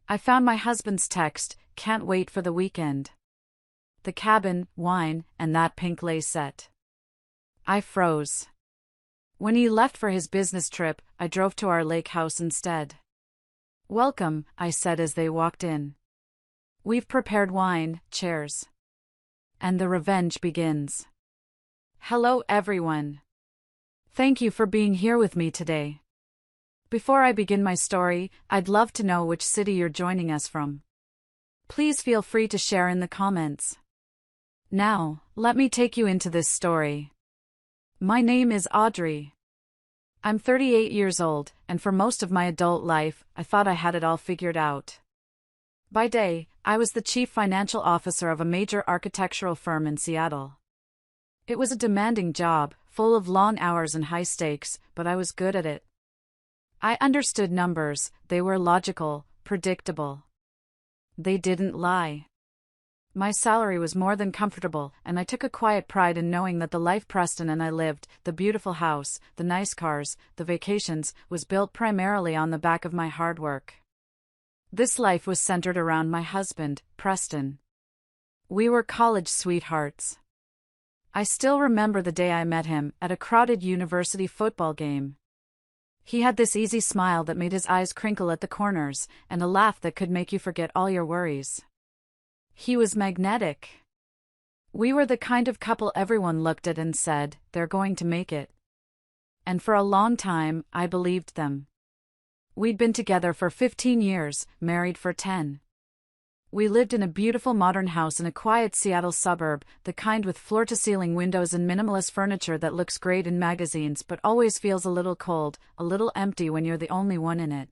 I found my husband's text, "Can't wait for the weekend." The cabin, wine, and that pink lace set. I froze. When he left for his business trip, I drove to our lake house instead. "Welcome," I said as they walked in. "We've prepared wine, chairs. And the revenge begins." Hello everyone. Thank you for being here with me today. Before I begin my story, I'd love to know which city you're joining us from. Please feel free to share in the comments. Now, let me take you into this story. My name is Audrey. I'm 38 years old, and for most of my adult life, I thought I had it all figured out. By day, I was the chief financial officer of a major architectural firm in Seattle. It was a demanding job, full of long hours and high stakes, but I was good at it. I understood numbers, they were logical, predictable. They didn't lie. My salary was more than comfortable, and I took a quiet pride in knowing that the life Preston and I lived, the beautiful house, the nice cars, the vacations, was built primarily on the back of my hard work. This life was centered around my husband, Preston. We were college sweethearts. I still remember the day I met him, at a crowded university football game. He had this easy smile that made his eyes crinkle at the corners, and a laugh that could make you forget all your worries. He was magnetic. We were the kind of couple everyone looked at and said, "They're going to make it." And for a long time, I believed them. We'd been together for 15 years, married for 10. We lived in a beautiful modern house in a quiet Seattle suburb, the kind with floor-to-ceiling windows and minimalist furniture that looks great in magazines but always feels a little cold, a little empty when you're the only one in it.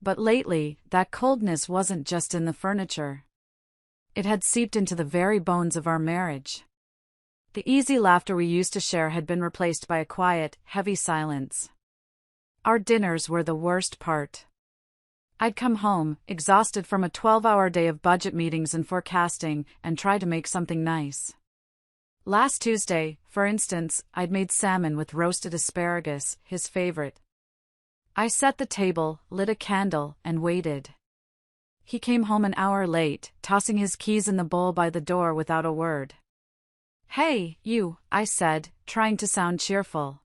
But lately, that coldness wasn't just in the furniture. It had seeped into the very bones of our marriage. The easy laughter we used to share had been replaced by a quiet, heavy silence. Our dinners were the worst part. I'd come home, exhausted from a 12-hour day of budget meetings and forecasting, and try to make something nice. Last Tuesday, for instance, I'd made salmon with roasted asparagus, his favorite. I set the table, lit a candle, and waited. He came home an hour late, tossing his keys in the bowl by the door without a word. "Hey, you," I said, trying to sound cheerful.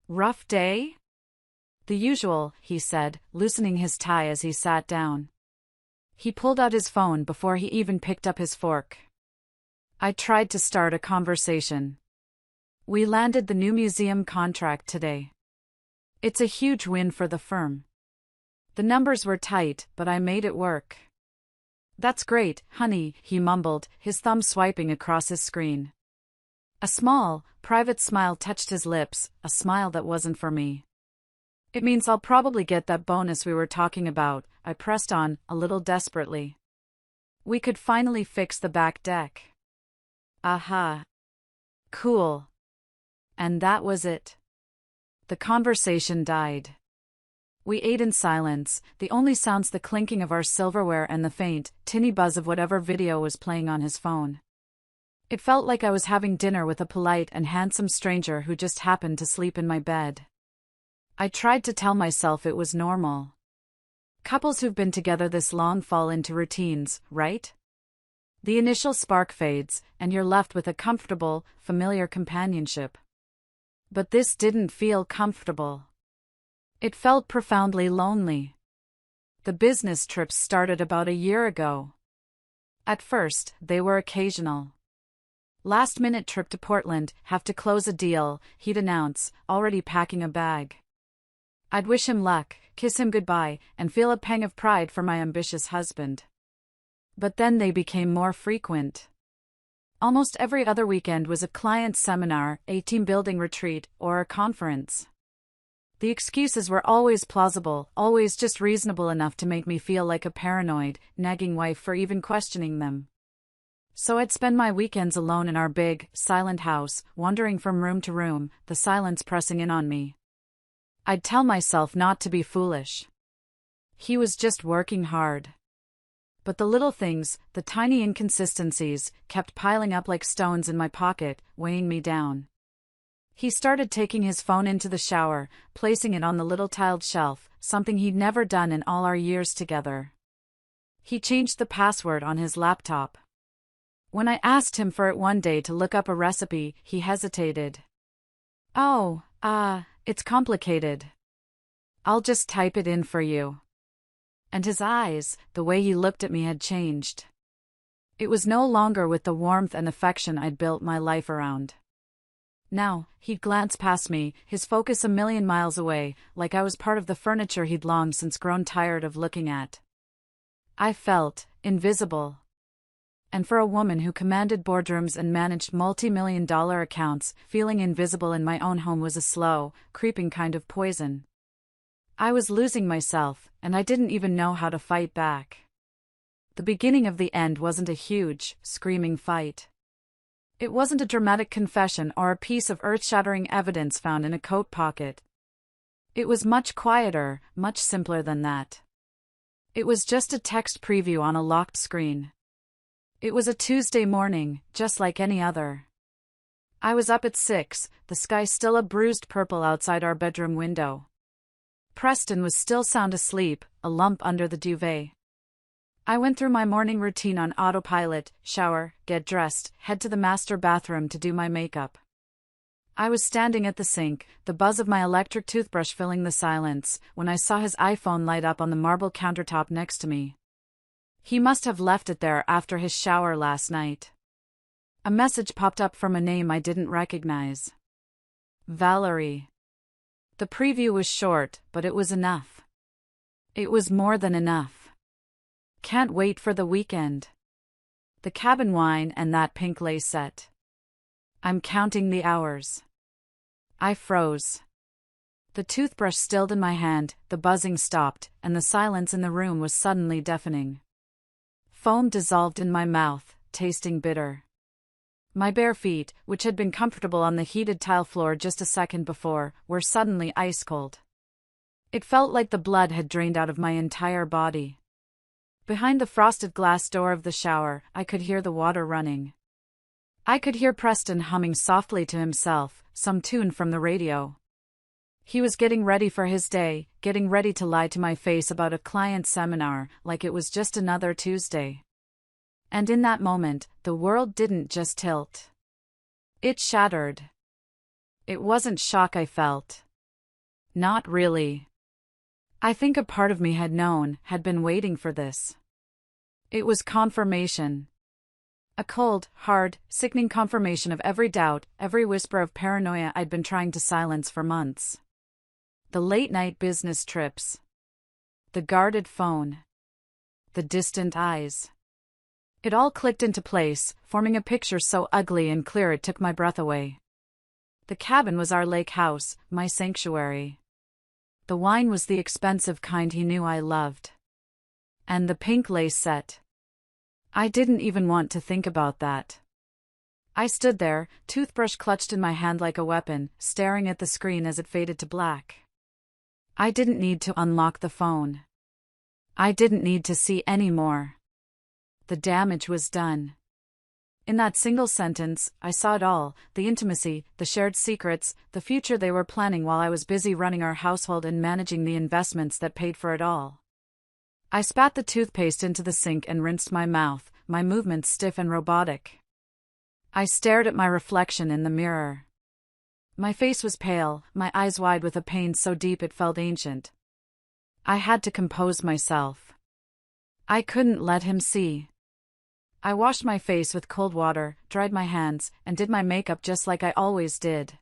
"Rough day?" "The usual," he said, loosening his tie as he sat down. He pulled out his phone before he even picked up his fork. I tried to start a conversation. "We landed the new museum contract today. It's a huge win for the firm. The numbers were tight, but I made it work." "That's great, honey," he mumbled, his thumb swiping across his screen. A small, private smile touched his lips, a smile that wasn't for me. "It means I'll probably get that bonus we were talking about," I pressed on, a little desperately. "We could finally fix the back deck." "Aha. Cool." And that was it. The conversation died. We ate in silence, the only sounds the clinking of our silverware and the faint, tinny buzz of whatever video was playing on his phone. It felt like I was having dinner with a polite and handsome stranger who just happened to sleep in my bed. I tried to tell myself it was normal. Couples who've been together this long fall into routines, right? The initial spark fades, and you're left with a comfortable, familiar companionship. But this didn't feel comfortable. It felt profoundly lonely. The business trips started about a year ago. At first, they were occasional. Last-minute trip to Portland, have to close a deal, he'd announce, already packing a bag. I'd wish him luck, kiss him goodbye, and feel a pang of pride for my ambitious husband. But then they became more frequent. Almost every other weekend was a client seminar, a team-building retreat, or a conference. The excuses were always plausible, always just reasonable enough to make me feel like a paranoid, nagging wife for even questioning them. So I'd spend my weekends alone in our big, silent house, wandering from room to room, the silence pressing in on me. I'd tell myself not to be foolish. He was just working hard. But the little things, the tiny inconsistencies, kept piling up like stones in my pocket, weighing me down. He started taking his phone into the shower, placing it on the little tiled shelf, something he'd never done in all our years together. He changed the password on his laptop. When I asked him for it one day to look up a recipe, he hesitated. "Oh, it's complicated. I'll just type it in for you." And his eyes, the way he looked at me had changed. It was no longer with the warmth and affection I'd built my life around. Now, he'd glance past me, his focus a million miles away, like I was part of the furniture he'd long since grown tired of looking at. I felt invisible. And for a woman who commanded boardrooms and managed multi-million-dollar accounts, feeling invisible in my own home was a slow, creeping kind of poison. I was losing myself, and I didn't even know how to fight back. The beginning of the end wasn't a huge, screaming fight. It wasn't a dramatic confession or a piece of earth-shattering evidence found in a coat pocket. It was much quieter, much simpler than that. It was just a text preview on a locked screen. It was a Tuesday morning, just like any other. I was up at 6, the sky still a bruised purple outside our bedroom window. Preston was still sound asleep, a lump under the duvet. I went through my morning routine on autopilot: shower, get dressed, head to the master bathroom to do my makeup. I was standing at the sink, the buzz of my electric toothbrush filling the silence, when I saw his iPhone light up on the marble countertop next to me. He must have left it there after his shower last night. A message popped up from a name I didn't recognize. Valery. The preview was short, but it was enough. It was more than enough. Can't wait for the weekend. The cabin wine and that pink lace set. I'm counting the hours. I froze. The toothbrush stilled in my hand, the buzzing stopped, and the silence in the room was suddenly deafening. Foam dissolved in my mouth, tasting bitter. My bare feet, which had been comfortable on the heated tile floor just a second before, were suddenly ice-cold. It felt like the blood had drained out of my entire body. Behind the frosted glass door of the shower, I could hear the water running. I could hear Preston humming softly to himself, some tune from the radio. He was getting ready for his day, getting ready to lie to my face about a client seminar, like it was just another Tuesday. And in that moment, the world didn't just tilt. It shattered. It wasn't shock I felt. Not really. I think a part of me had known, had been waiting for this. It was confirmation. A cold, hard, sickening confirmation of every doubt, every whisper of paranoia I'd been trying to silence for months. The late-night business trips. The guarded phone. The distant eyes. It all clicked into place, forming a picture so ugly and clear it took my breath away. The cabin was our lake house, my sanctuary. The wine was the expensive kind he knew I loved. And the pink lace set. I didn't even want to think about that. I stood there, toothbrush clutched in my hand like a weapon, staring at the screen as it faded to black. I didn't need to unlock the phone. I didn't need to see any more. The damage was done. In that single sentence, I saw it all: the intimacy, the shared secrets, the future they were planning while I was busy running our household and managing the investments that paid for it all. I spat the toothpaste into the sink and rinsed my mouth, my movements stiff and robotic. I stared at my reflection in the mirror. My face was pale, my eyes wide with a pain so deep it felt ancient. I had to compose myself. I couldn't let him see. I washed my face with cold water, dried my hands, and did my makeup just like I always did.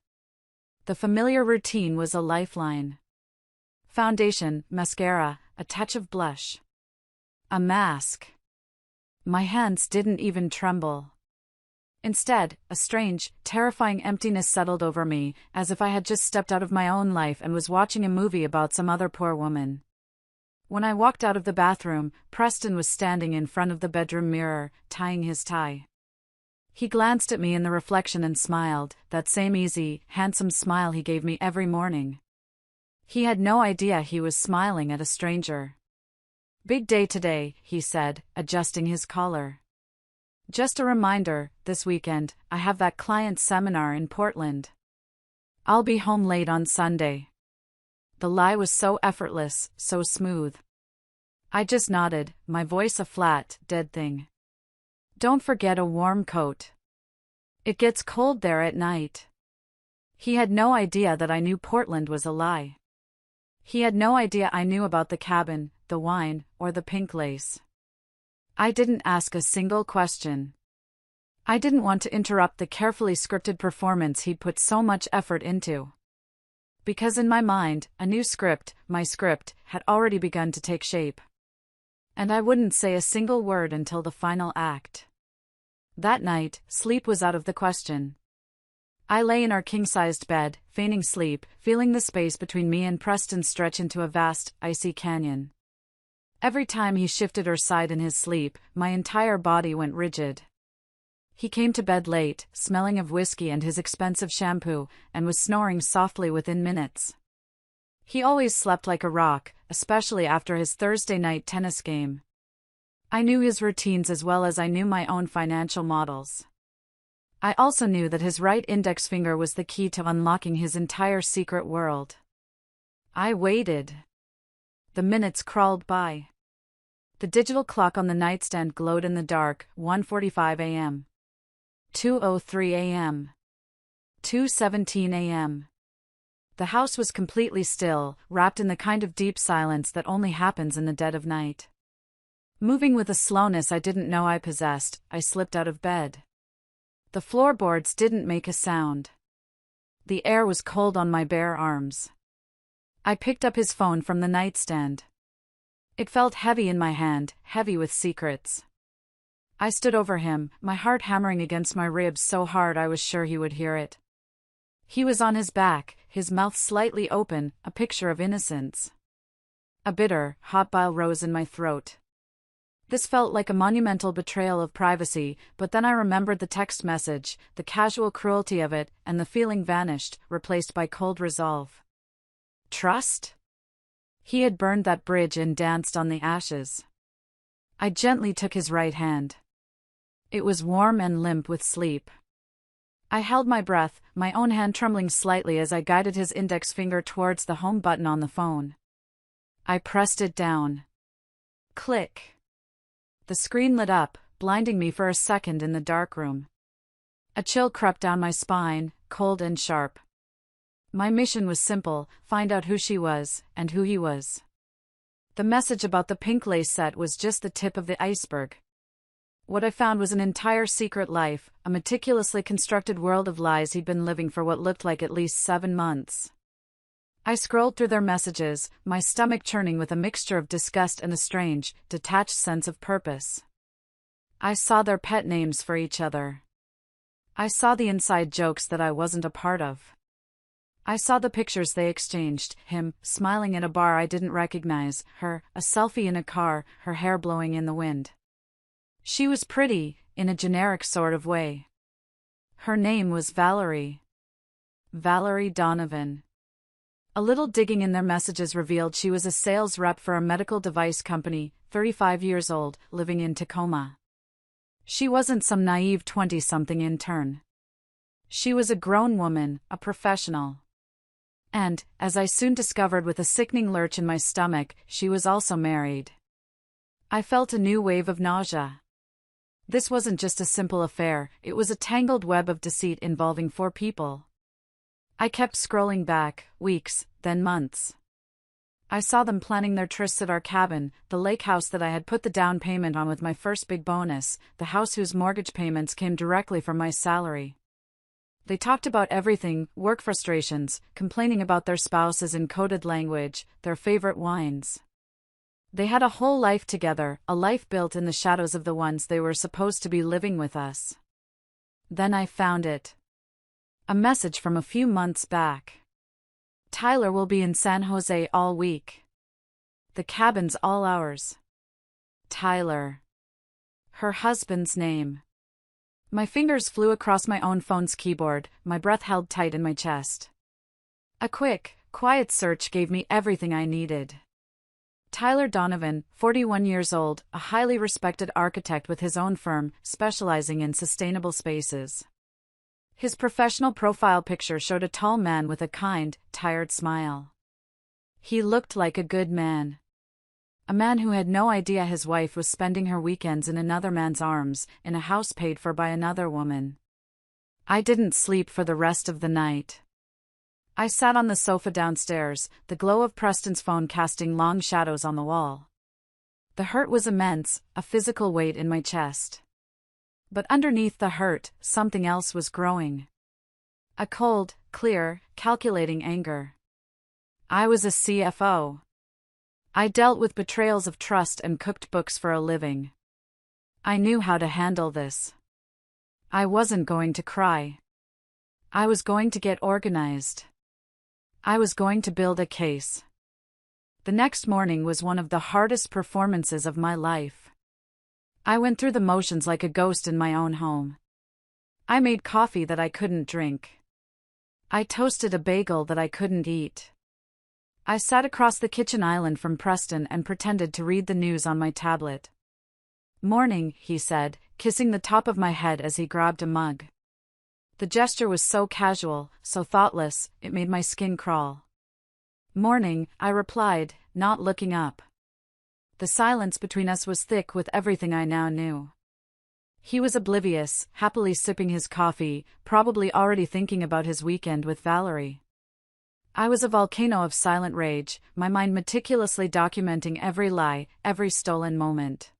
The familiar routine was a lifeline. Foundation, mascara, a touch of blush. A mask. My hands didn't even tremble. Instead, a strange, terrifying emptiness settled over me, as if I had just stepped out of my own life and was watching a movie about some other poor woman. When I walked out of the bathroom, Preston was standing in front of the bedroom mirror, tying his tie. He glanced at me in the reflection and smiled, that same easy, handsome smile he gave me every morning. He had no idea he was smiling at a stranger. "Big day today," he said, adjusting his collar. "Just a reminder, this weekend, I have that client seminar in Portland. I'll be home late on Sunday." The lie was so effortless, so smooth. I just nodded, my voice a flat, dead thing. Don't forget a warm coat. It gets cold there at night. He had no idea that I knew Portland was a lie. He had no idea I knew about the cabin, the wine, or the pink lace. I didn't ask a single question. I didn't want to interrupt the carefully scripted performance he'd put so much effort into. Because in my mind, a new script, my script, had already begun to take shape. And I wouldn't say a single word until the final act. That night, sleep was out of the question. I lay in our king-sized bed, feigning sleep, feeling the space between me and Preston stretch into a vast, icy canyon. Every time he shifted or sighed in his sleep, my entire body went rigid. He came to bed late, smelling of whiskey and his expensive shampoo, and was snoring softly within minutes. He always slept like a rock, especially after his Thursday night tennis game. I knew his routines as well as I knew my own financial models. I also knew that his right index finger was the key to unlocking his entire secret world. I waited. The minutes crawled by. The digital clock on the nightstand glowed in the dark, 1:45 a.m. 2:03 a.m. 2:17 a.m. The house was completely still, wrapped in the kind of deep silence that only happens in the dead of night. Moving with a slowness I didn't know I possessed, I slipped out of bed. The floorboards didn't make a sound. The air was cold on my bare arms. I picked up his phone from the nightstand. It felt heavy in my hand, heavy with secrets. I stood over him, my heart hammering against my ribs so hard I was sure he would hear it. He was on his back, his mouth slightly open, a picture of innocence. A bitter, hot bile rose in my throat. This felt like a monumental betrayal of privacy, but then I remembered the text message, the casual cruelty of it, and the feeling vanished, replaced by cold resolve. Trust? He had burned that bridge and danced on the ashes. I gently took his right hand. It was warm and limp with sleep. I held my breath, my own hand trembling slightly as I guided his index finger towards the home button on the phone. I pressed it down. Click. The screen lit up, blinding me for a second in the dark room. A chill crept down my spine, cold and sharp. My mission was simple: find out who she was, and who he was. The message about the pink lace set was just the tip of the iceberg. What I found was an entire secret life, a meticulously constructed world of lies he'd been living for what looked like at least 7 months. I scrolled through their messages, my stomach churning with a mixture of disgust and a strange, detached sense of purpose. I saw their pet names for each other. I saw the inside jokes that I wasn't a part of. I saw the pictures they exchanged, him, smiling at a bar I didn't recognize, her, a selfie in a car, her hair blowing in the wind. She was pretty, in a generic sort of way. Her name was Valery. Valery Donovan. A little digging in their messages revealed she was a sales rep for a medical device company, 35 years old, living in Tacoma. She wasn't some naive 20-something intern. She was a grown woman, a professional. And, as I soon discovered with a sickening lurch in my stomach, she was also married. I felt a new wave of nausea. This wasn't just a simple affair, it was a tangled web of deceit involving 4 people. I kept scrolling back, weeks, then months. I saw them planning their trysts at our cabin, the lake house that I had put the down payment on with my first big bonus, the house whose mortgage payments came directly from my salary. They talked about everything: work frustrations, complaining about their spouses in coded language, their favorite wines. They had a whole life together, a life built in the shadows of the ones they were supposed to be living with us. Then I found it. A message from a few months back. Tyler will be in San Jose all week. The cabin's all ours. Tyler. Her husband's name. My fingers flew across my own phone's keyboard, my breath held tight in my chest. A quick, quiet search gave me everything I needed. Tyler Donovan, 41 years old, a highly respected architect with his own firm, specializing in sustainable spaces. His professional profile picture showed a tall man with a kind, tired smile. He looked like a good man. A man who had no idea his wife was spending her weekends in another man's arms, in a house paid for by another woman. I didn't sleep for the rest of the night. I sat on the sofa downstairs, the glow of Preston's phone casting long shadows on the wall. The hurt was immense, a physical weight in my chest. But underneath the hurt, something else was growing. A cold, clear, calculating anger. I was a CFO. I dealt with betrayals of trust and cooked books for a living. I knew how to handle this. I wasn't going to cry. I was going to get organized. I was going to build a case. The next morning was one of the hardest performances of my life. I went through the motions like a ghost in my own home. I made coffee that I couldn't drink. I toasted a bagel that I couldn't eat. I sat across the kitchen island from Preston and pretended to read the news on my tablet. "Morning," he said, kissing the top of my head as he grabbed a mug. The gesture was so casual, so thoughtless, it made my skin crawl. "Morning," I replied, not looking up. The silence between us was thick with everything I now knew. He was oblivious, happily sipping his coffee, probably already thinking about his weekend with Valery. I was a volcano of silent rage, my mind meticulously documenting every lie, every stolen moment.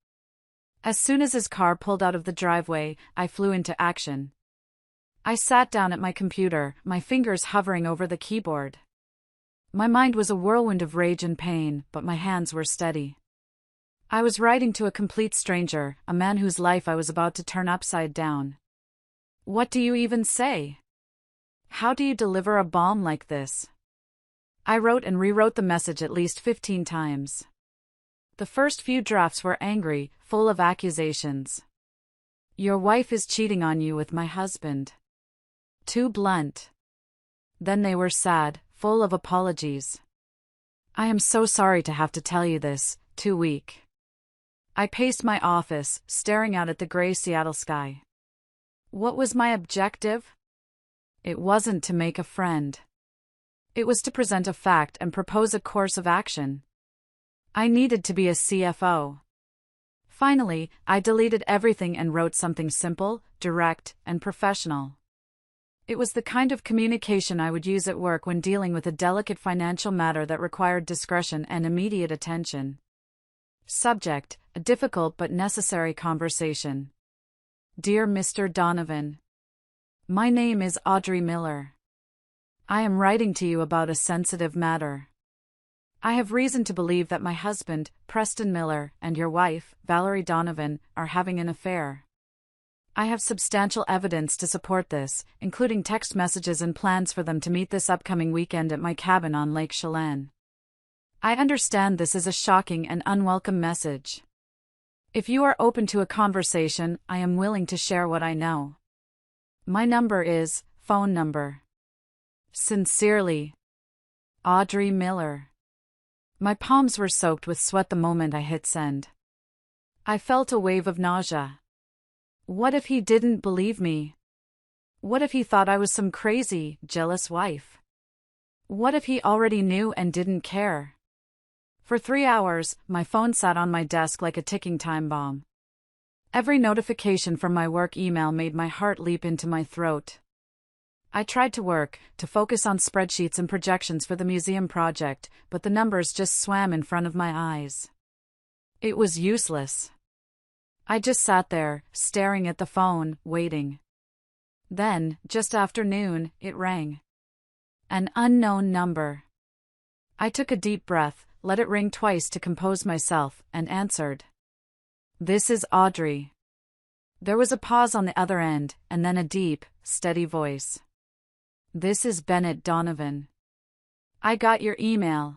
As soon as his car pulled out of the driveway, I flew into action. I sat down at my computer, my fingers hovering over the keyboard. My mind was a whirlwind of rage and pain, but my hands were steady. I was writing to a complete stranger, a man whose life I was about to turn upside down. What do you even say? How do you deliver a bomb like this? I wrote and rewrote the message at least 15 times. The first few drafts were angry, full of accusations. "Your wife is cheating on you with my husband." Too blunt. Then they were sad, full of apologies. "I am so sorry to have to tell you this," too weak. I paced my office, staring out at the gray Seattle sky. What was my objective? It wasn't to make a friend. It was to present a fact and propose a course of action. I needed to be a CFO. Finally, I deleted everything and wrote something simple, direct, and professional. It was the kind of communication I would use at work when dealing with a delicate financial matter that required discretion and immediate attention. Subject: a difficult but necessary conversation. Dear Mr. Donovan. My name is Audrey Miller. I am writing to you about a sensitive matter. I have reason to believe that my husband, Preston Miller, and your wife, Valery Donovan, are having an affair. I have substantial evidence to support this, including text messages and plans for them to meet this upcoming weekend at my cabin on Lake Chelan. I understand this is a shocking and unwelcome message. If you are open to a conversation, I am willing to share what I know. My number is, phone number. Sincerely, Audrey Miller. My palms were soaked with sweat the moment I hit send. I felt a wave of nausea. What if he didn't believe me? What if he thought I was some crazy, jealous wife? What if he already knew and didn't care? For 3 hours, my phone sat on my desk like a ticking time bomb. Every notification from my work email made my heart leap into my throat. I tried to work, to focus on spreadsheets and projections for the museum project, but the numbers just swam in front of my eyes. It was useless. I just sat there, staring at the phone, waiting. Then, just after noon, it rang. An unknown number. I took a deep breath, let it ring twice to compose myself, and answered. This is Audrey. There was a pause on the other end, and then a deep, steady voice. This is Bennett Donovan. I got your email.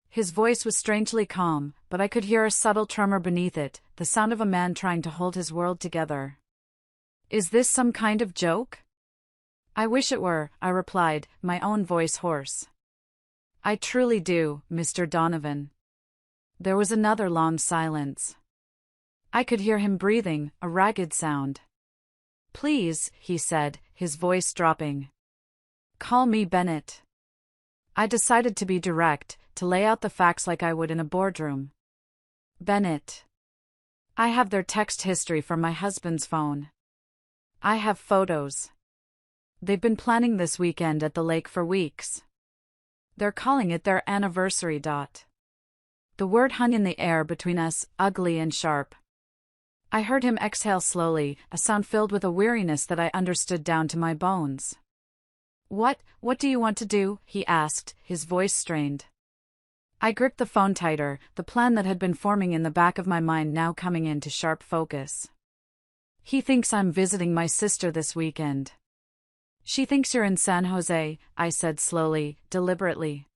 His voice was strangely calm, but I could hear a subtle tremor beneath it, the sound of a man trying to hold his world together. Is this some kind of joke? I wish it were, I replied, my own voice hoarse. I truly do, Mr. Donovan. There was another long silence. I could hear him breathing, a ragged sound. Please, he said, his voice dropping. Call me Bennett. I decided to be direct, to lay out the facts like I would in a boardroom. Bennett. I have their text history from my husband's phone. I have photos. They've been planning this weekend at the lake for weeks. They're calling it their anniversary. The word hung in the air between us, ugly and sharp. I heard him exhale slowly, a sound filled with a weariness that I understood down to my bones. What do you want to do?" he asked, his voice strained. I gripped the phone tighter, the plan that had been forming in the back of my mind now coming into sharp focus. "He thinks I'm visiting my sister this weekend." "She thinks you're in San Jose," I said slowly, deliberately.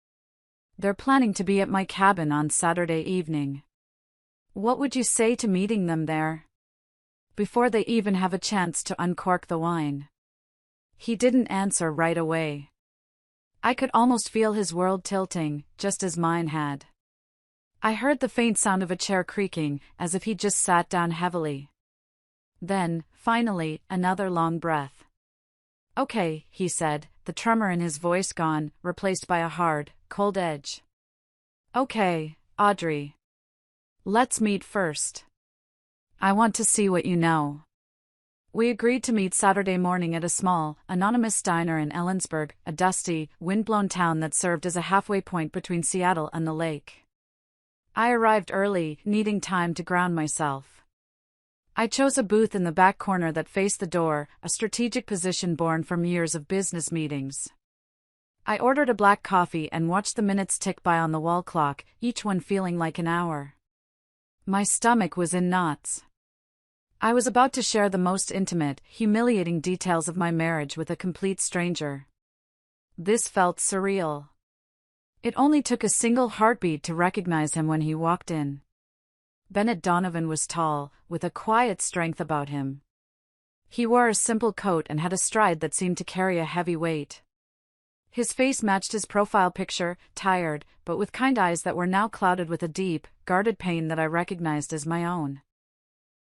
"They're planning to be at my cabin on Saturday evening. What would you say to meeting them there? Before they even have a chance to uncork the wine." He didn't answer right away. I could almost feel his world tilting, just as mine had. I heard the faint sound of a chair creaking, as if he'd just sat down heavily. Then, finally, another long breath. "Okay," he said, the tremor in his voice gone, replaced by a hard, cold edge. "Okay, Audrey. Let's meet first. I want to see what you know." We agreed to meet Saturday morning at a small, anonymous diner in Ellensburg, a dusty, wind-blown town that served as a halfway point between Seattle and the lake. I arrived early, needing time to ground myself. I chose a booth in the back corner that faced the door, a strategic position born from years of business meetings. I ordered a black coffee and watched the minutes tick by on the wall clock, each one feeling like an hour. My stomach was in knots. I was about to share the most intimate, humiliating details of my marriage with a complete stranger. This felt surreal. It only took a single heartbeat to recognize him when he walked in. Bennett Donovan was tall, with a quiet strength about him. He wore a simple coat and had a stride that seemed to carry a heavy weight. His face matched his profile picture, tired, but with kind eyes that were now clouded with a deep, guarded pain that I recognized as my own.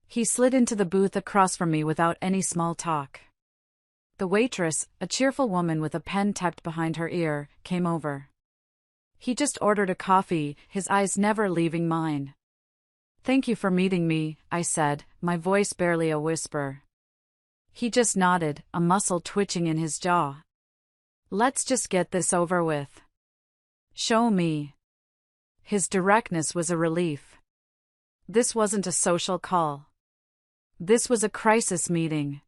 He slid into the booth across from me without any small talk. The waitress, a cheerful woman with a pen tucked behind her ear, came over. He just ordered a coffee, his eyes never leaving mine. "Thank you for meeting me," I said, my voice barely a whisper. He just nodded, a muscle twitching in his jaw. "Let's just get this over with." "Show me." His directness was a relief. This wasn't a social call. This was a crisis meeting.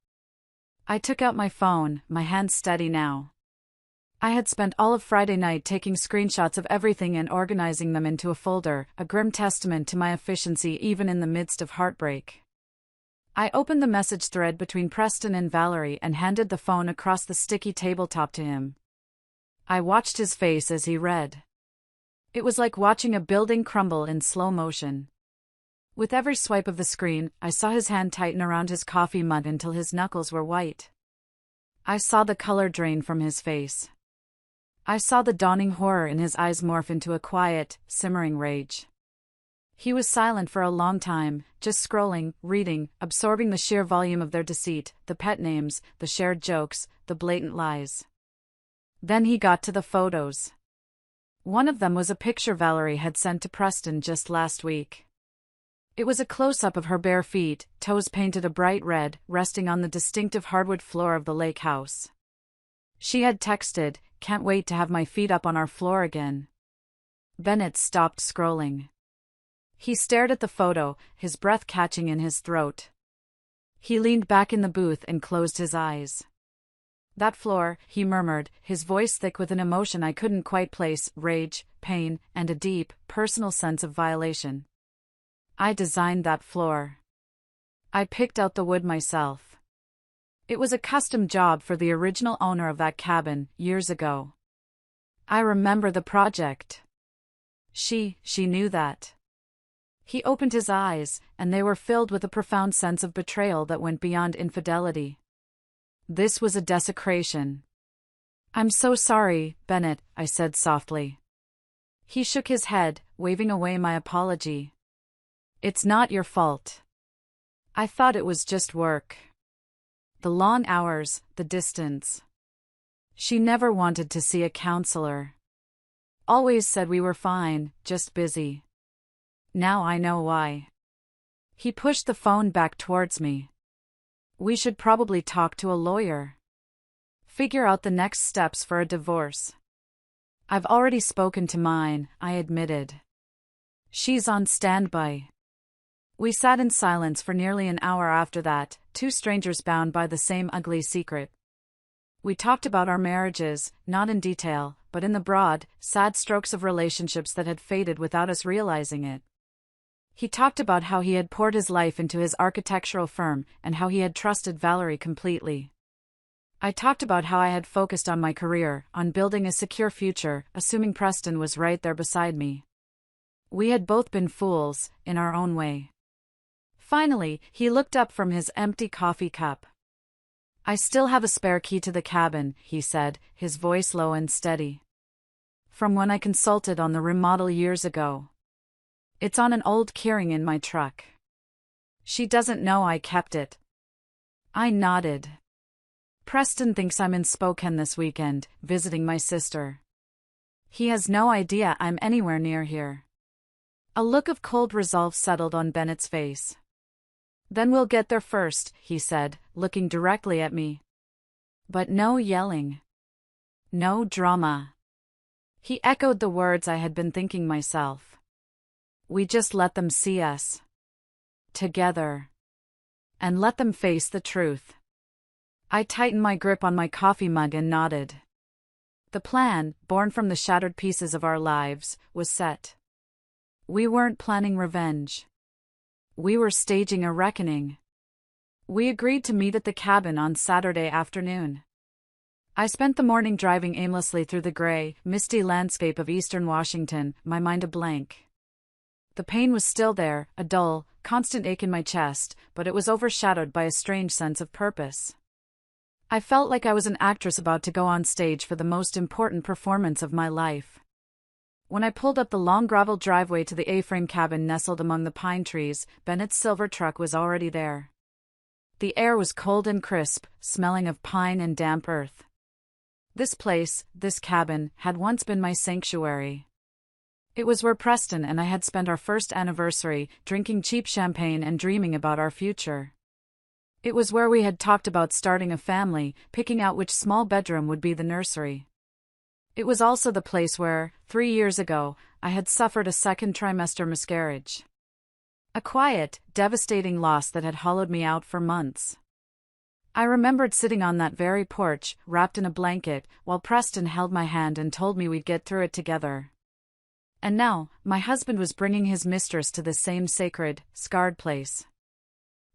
I took out my phone, my hand steady now. I had spent all of Friday night taking screenshots of everything and organizing them into a folder, a grim testament to my efficiency even in the midst of heartbreak. I opened the message thread between Preston and Valerie and handed the phone across the sticky tabletop to him. I watched his face as he read. It was like watching a building crumble in slow motion. With every swipe of the screen, I saw his hand tighten around his coffee mug until his knuckles were white. I saw the color drain from his face. I saw the dawning horror in his eyes morph into a quiet, simmering rage. He was silent for a long time, just scrolling, reading, absorbing the sheer volume of their deceit, the pet names, the shared jokes, the blatant lies. Then he got to the photos. One of them was a picture Valerie had sent to Preston just last week. It was a close-up of her bare feet, toes painted a bright red, resting on the distinctive hardwood floor of the lake house. She had texted, "Can't wait to have my feet up on our floor again." Bennett stopped scrolling. He stared at the photo, his breath catching in his throat. He leaned back in the booth and closed his eyes. "That floor," he murmured, his voice thick with an emotion I couldn't quite place, rage, pain, and a deep, personal sense of violation. "I designed that floor. I picked out the wood myself. It was a custom job for the original owner of that cabin, years ago. I remember the project. She knew that." He opened his eyes, and they were filled with a profound sense of betrayal that went beyond infidelity. This was a desecration. "I'm so sorry, Bennett," I said softly. He shook his head, waving away my apology. "It's not your fault. I thought it was just work. The long hours, the distance. She never wanted to see a counselor. Always said we were fine, just busy. Now I know why. He pushed the phone back towards me. We should probably talk to a lawyer. Figure out the next steps for a divorce. I've already spoken to mine, I admitted. She's on standby. We sat in silence for nearly an hour after that, two strangers bound by the same ugly secret. We talked about our marriages, not in detail, but in the broad, sad strokes of relationships that had faded without us realizing it. He talked about how he had poured his life into his architectural firm and how he had trusted Valery completely. I talked about how I had focused on my career, on building a secure future, assuming Preston was right there beside me. We had both been fools, in our own way. Finally, he looked up from his empty coffee cup. I still have a spare key to the cabin, he said, his voice low and steady. From when I consulted on the remodel years ago. It's on an old keyring in my truck. She doesn't know I kept it. I nodded. Preston thinks I'm in Spokane this weekend, visiting my sister. He has no idea I'm anywhere near here. A look of cold resolve settled on Bennett's face. Then we'll get there first, he said, looking directly at me. But no yelling. No drama. He echoed the words I had been thinking myself. We just let them see us. Together. And let them face the truth. I tightened my grip on my coffee mug and nodded. The plan, born from the shattered pieces of our lives, was set. We weren't planning revenge. We were staging a reckoning. We agreed to meet at the cabin on Saturday afternoon. I spent the morning driving aimlessly through the gray, misty landscape of eastern Washington, my mind a blank. The pain was still there, a dull, constant ache in my chest, but it was overshadowed by a strange sense of purpose. I felt like I was an actress about to go on stage for the most important performance of my life. When I pulled up the long gravel driveway to the A-frame cabin nestled among the pine trees, Bennett's silver truck was already there. The air was cold and crisp, smelling of pine and damp earth. This place, this cabin, had once been my sanctuary. It was where Preston and I had spent our first anniversary, drinking cheap champagne and dreaming about our future. It was where we had talked about starting a family, picking out which small bedroom would be the nursery. It was also the place where, 3 years ago, I had suffered a second trimester miscarriage. A quiet, devastating loss that had hollowed me out for months. I remembered sitting on that very porch, wrapped in a blanket, while Preston held my hand and told me we'd get through it together. And now, my husband was bringing his mistress to the same sacred, scarred place.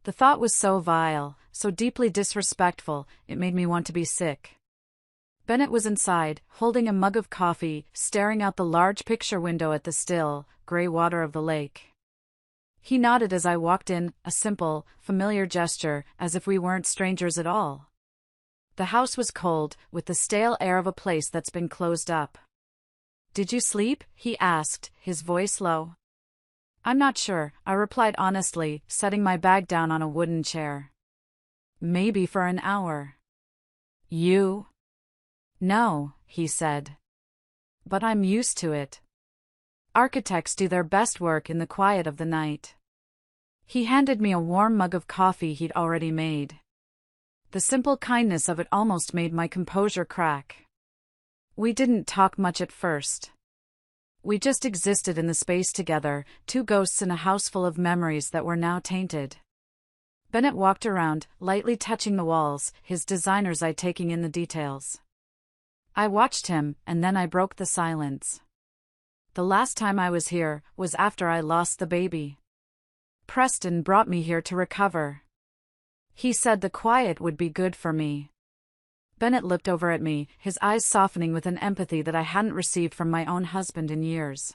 The thought was so vile, so deeply disrespectful, it made me want to be sick. Bennett was inside, holding a mug of coffee, staring out the large picture window at the still, gray water of the lake. He nodded as I walked in, a simple, familiar gesture, as if we weren't strangers at all. The house was cold, with the stale air of a place that's been closed up. "Did you sleep?" he asked, his voice low. "I'm not sure," I replied honestly, setting my bag down on a wooden chair. "Maybe for an hour." "You?" "No," he said. "But I'm used to it. Architects do their best work in the quiet of the night." He handed me a warm mug of coffee he'd already made. The simple kindness of it almost made my composure crack. We didn't talk much at first. We just existed in the space together, two ghosts in a house full of memories that were now tainted. Bennett walked around, lightly touching the walls, his designer's eye taking in the details. I watched him, and then I broke the silence. The last time I was here was after I lost the baby. Preston brought me here to recover. He said the quiet would be good for me. Bennett looked over at me, his eyes softening with an empathy that I hadn't received from my own husband in years.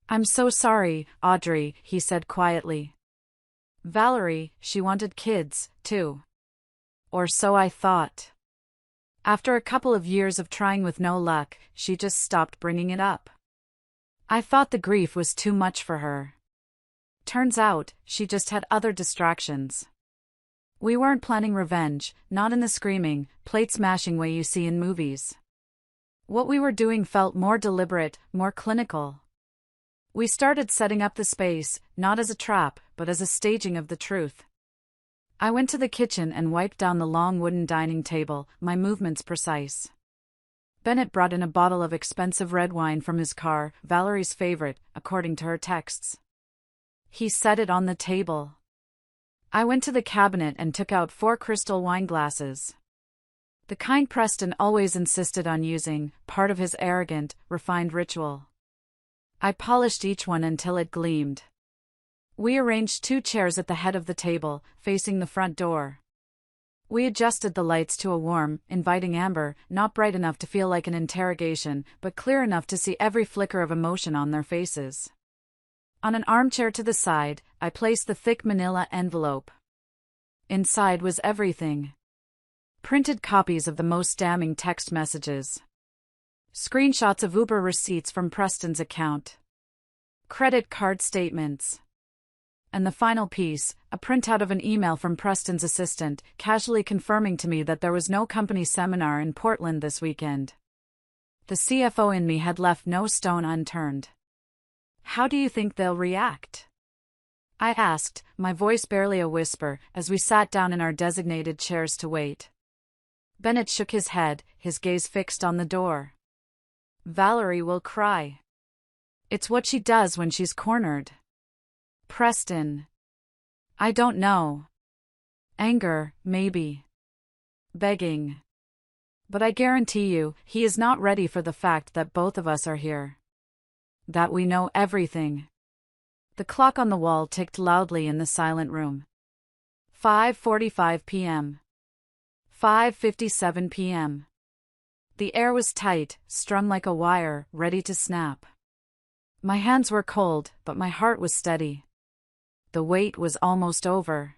"I'm so sorry, Audrey," he said quietly. "Valery, she wanted kids, too. Or so I thought. After a couple of years of trying with no luck, she just stopped bringing it up. I thought the grief was too much for her. Turns out, she just had other distractions. We weren't planning revenge, not in the screaming, plate-smashing way you see in movies. What we were doing felt more deliberate, more clinical. We started setting up the space, not as a trap, but as a staging of the truth. I went to the kitchen and wiped down the long wooden dining table, my movements precise. Bennett brought in a bottle of expensive red wine from his car, Valerie's favorite, according to her texts. He set it on the table. I went to the cabinet and took out 4 crystal wine glasses. The kind Preston always insisted on using, part of his arrogant, refined ritual. I polished each one until it gleamed. We arranged 2 chairs at the head of the table, facing the front door. We adjusted the lights to a warm, inviting amber, not bright enough to feel like an interrogation, but clear enough to see every flicker of emotion on their faces. On an armchair to the side, I placed the thick manila envelope. Inside was everything. Printed copies of the most damning text messages. Screenshots of Uber receipts from Preston's account. Credit card statements. And the final piece, a printout of an email from Preston's assistant, casually confirming to me that there was no company seminar in Portland this weekend. The CFO in me had left no stone unturned. How do you think they'll react? I asked, my voice barely a whisper, as we sat down in our designated chairs to wait. Bennett shook his head, his gaze fixed on the door. Valerie will cry. It's what she does when she's cornered. Preston. I don't know. Anger, maybe. Begging. But I guarantee you, he is not ready for the fact that both of us are here. That we know everything. The clock on the wall ticked loudly in the silent room. 5:45 p.m. 5:57 p.m. The air was tight, strung like a wire, ready to snap. My hands were cold, but my heart was steady. The wait was almost over.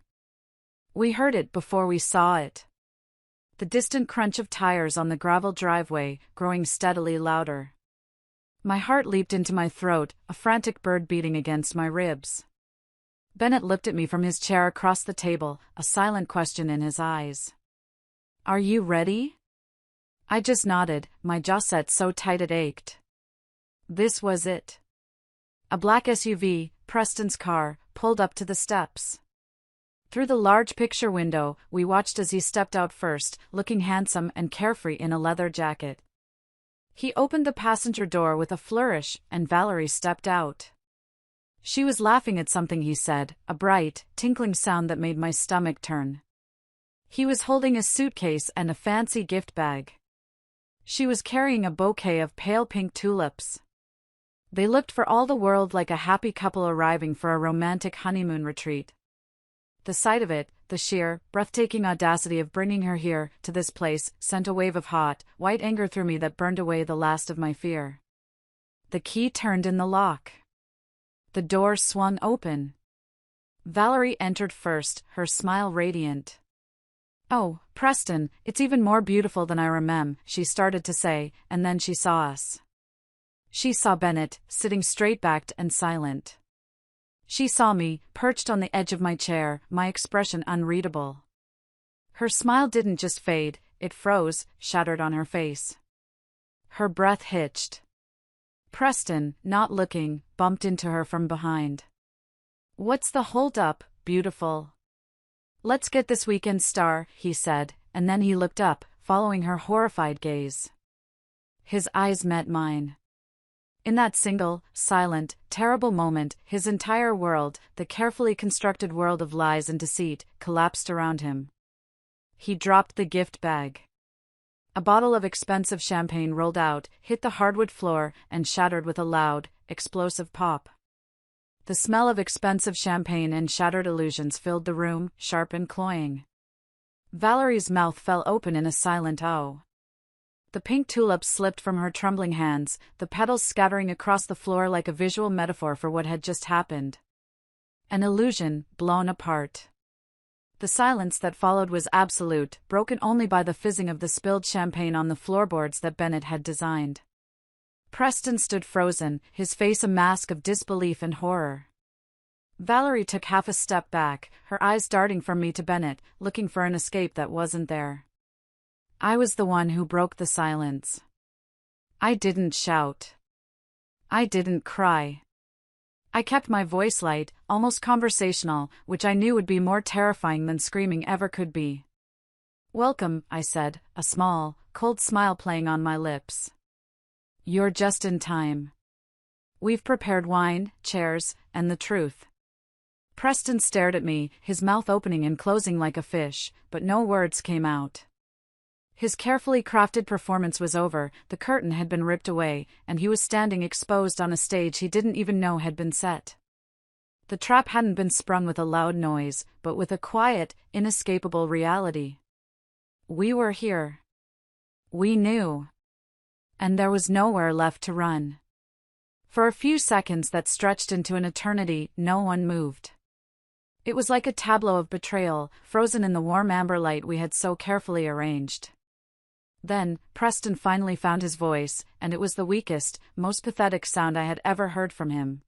We heard it before we saw it. The distant crunch of tires on the gravel driveway, growing steadily louder. My heart leaped into my throat, a frantic bird beating against my ribs. Bennett looked at me from his chair across the table, a silent question in his eyes. Are you ready? I just nodded, my jaw set so tight it ached. This was it. A black SUV, Preston's car, pulled up to the steps. Through the large picture window, we watched as he stepped out first, looking handsome and carefree in a leather jacket. He opened the passenger door with a flourish, and Valerie stepped out. She was laughing at something he said, a bright, tinkling sound that made my stomach turn. He was holding a suitcase and a fancy gift bag. She was carrying a bouquet of pale pink tulips. They looked for all the world like a happy couple arriving for a romantic honeymoon retreat. The sight of it, the sheer, breathtaking audacity of bringing her here, to this place, sent a wave of hot, white anger through me that burned away the last of my fear. The key turned in the lock. The door swung open. Valerie entered first, her smile radiant. Oh, Preston, it's even more beautiful than I remember, she started to say, and then she saw us. She saw Bennett, sitting straight-backed and silent. She saw me, perched on the edge of my chair, my expression unreadable. Her smile didn't just fade, it froze, shattered on her face. Her breath hitched. Preston, not looking, bumped into her from behind. What's the hold-up, beautiful? Let's get this weekend star, he said, and then he looked up, following her horrified gaze. His eyes met mine. In that single, silent, terrible moment, his entire world, the carefully constructed world of lies and deceit, collapsed around him. He dropped the gift bag. A bottle of expensive champagne rolled out, hit the hardwood floor, and shattered with a loud, explosive pop. The smell of expensive champagne and shattered illusions filled the room, sharp and cloying. Valerie's mouth fell open in a silent "oh." The pink tulips slipped from her trembling hands, the petals scattering across the floor like a visual metaphor for what had just happened. An illusion, blown apart. The silence that followed was absolute, broken only by the fizzing of the spilled champagne on the floorboards that Bennett had designed. Preston stood frozen, his face a mask of disbelief and horror. Valerie took half a step back, her eyes darting from me to Bennett, looking for an escape that wasn't there. I was the one who broke the silence. I didn't shout. I didn't cry. I kept my voice light, almost conversational, which I knew would be more terrifying than screaming ever could be. "Welcome," I said, a small, cold smile playing on my lips. "You're just in time. We've prepared wine, chairs, and the truth." Preston stared at me, his mouth opening and closing like a fish, but no words came out. His carefully crafted performance was over, the curtain had been ripped away, and he was standing exposed on a stage he didn't even know had been set. The trap hadn't been sprung with a loud noise, but with a quiet, inescapable reality. We were here. We knew. And there was nowhere left to run. For a few seconds that stretched into an eternity, no one moved. It was like a tableau of betrayal, frozen in the warm amber light we had so carefully arranged. Then, Preston finally found his voice, and it was the weakest, most pathetic sound I had ever heard from him.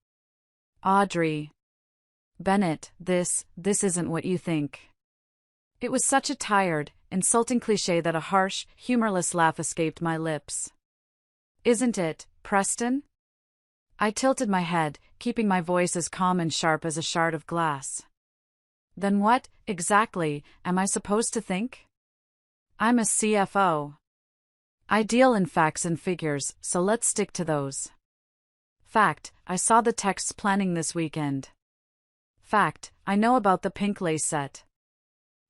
"Audrey. Bennett, this isn't what you think." It was such a tired, insulting cliché that a harsh, humorless laugh escaped my lips. "Isn't it, Preston?" I tilted my head, keeping my voice as calm and sharp as a shard of glass. "Then what, exactly, am I supposed to think?" "I'm a CFO. I deal in facts and figures, so let's stick to those. Fact, I saw the texts planning this weekend. Fact, I know about the pink lace set.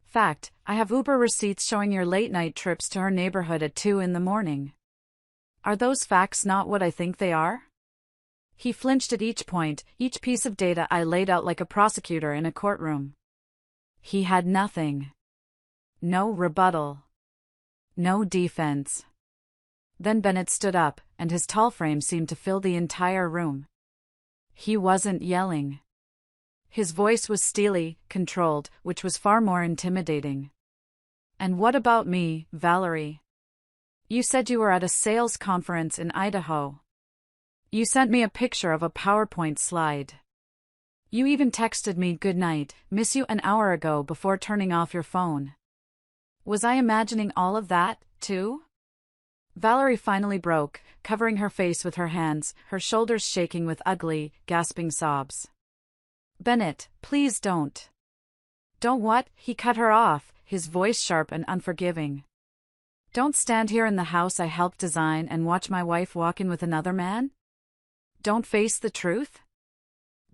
Fact, I have Uber receipts showing your late-night trips to her neighborhood at 2 in the morning. Are those facts not what I think they are?" He flinched at each point, each piece of data I laid out like a prosecutor in a courtroom. He had nothing. No rebuttal. No defense. Then Bennett stood up, and his tall frame seemed to fill the entire room. He wasn't yelling. His voice was steely, controlled, which was far more intimidating. "And what about me, Valery? You said you were at a sales conference in Idaho. You sent me a picture of a PowerPoint slide. You even texted me good night, miss you an hour ago before turning off your phone. Was I imagining all of that, too?" Valery finally broke, covering her face with her hands, her shoulders shaking with ugly, gasping sobs. "Bennett, please don't." "Don't what?" He cut her off, his voice sharp and unforgiving. "Don't stand here in the house I helped design and watch my wife walk in with another man? Don't face the truth?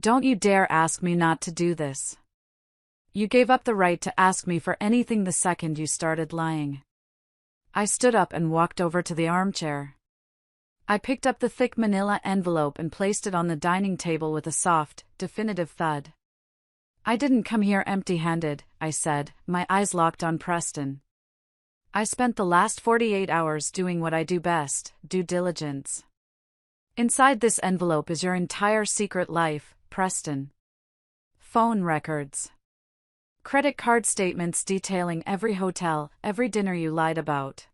Don't you dare ask me not to do this. You gave up the right to ask me for anything the second you started lying." I stood up and walked over to the armchair. I picked up the thick manila envelope and placed it on the dining table with a soft, definitive thud. "I didn't come here empty-handed," I said, my eyes locked on Preston. "I spent the last 48 hours doing what I do best, due diligence. Inside this envelope is your entire secret life, Preston. Phone records. Credit card statements detailing every hotel, every dinner you lied about.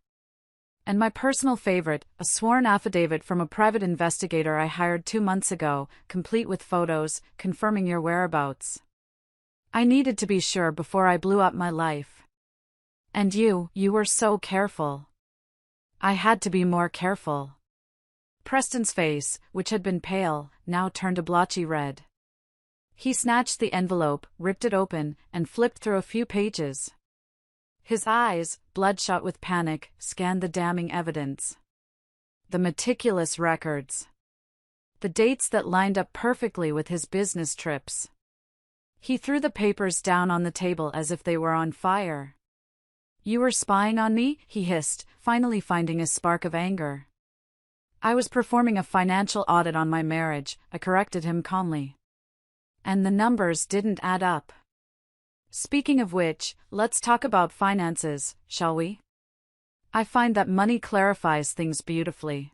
And my personal favorite, a sworn affidavit from a private investigator I hired 2 months ago, complete with photos, confirming your whereabouts. I needed to be sure before I blew up my life. And you were so careful. I had to be more careful." Preston's face, which had been pale, now turned a blotchy red. He snatched the envelope, ripped it open, and flipped through a few pages. His eyes, bloodshot with panic, scanned the damning evidence. The meticulous records. The dates that lined up perfectly with his business trips. He threw the papers down on the table as if they were on fire. "You were spying on me?" he hissed, finally finding a spark of anger. "I was performing a financial audit on my marriage," I corrected him calmly. "And the numbers didn't add up. Speaking of which, let's talk about finances, shall we? I find that money clarifies things beautifully."